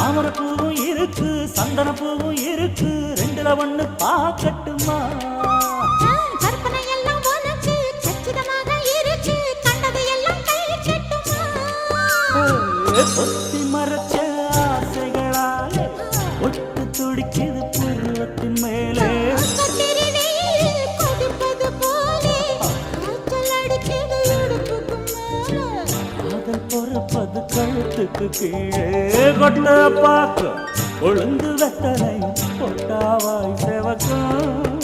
தாமரை பூவும் இருக்கு சந்தன பூவும் இருக்கு ரெண்டுல ஒண்ணு பாக்கட்டுமா கற்பனை எல்லாம் உனக்கு சச்சிதமாக இருக்கு கண்டது எல்லாம் கை கட்டுமா பொத்தி மறைச்ச ஆசைகளாலே ஒட்டு துடிக்குது பருவத்தின் மேலே கொதிப்பது போலே காய்ச்சல் அடிக்குது இடுப்புக்கு மேலே காதல் பொறப்பது கழுத்துக்கு கீழே கொட்ட பார்க்க ஒழுங்கு வெத்தலை பொட்டாவாய் செவக்கும்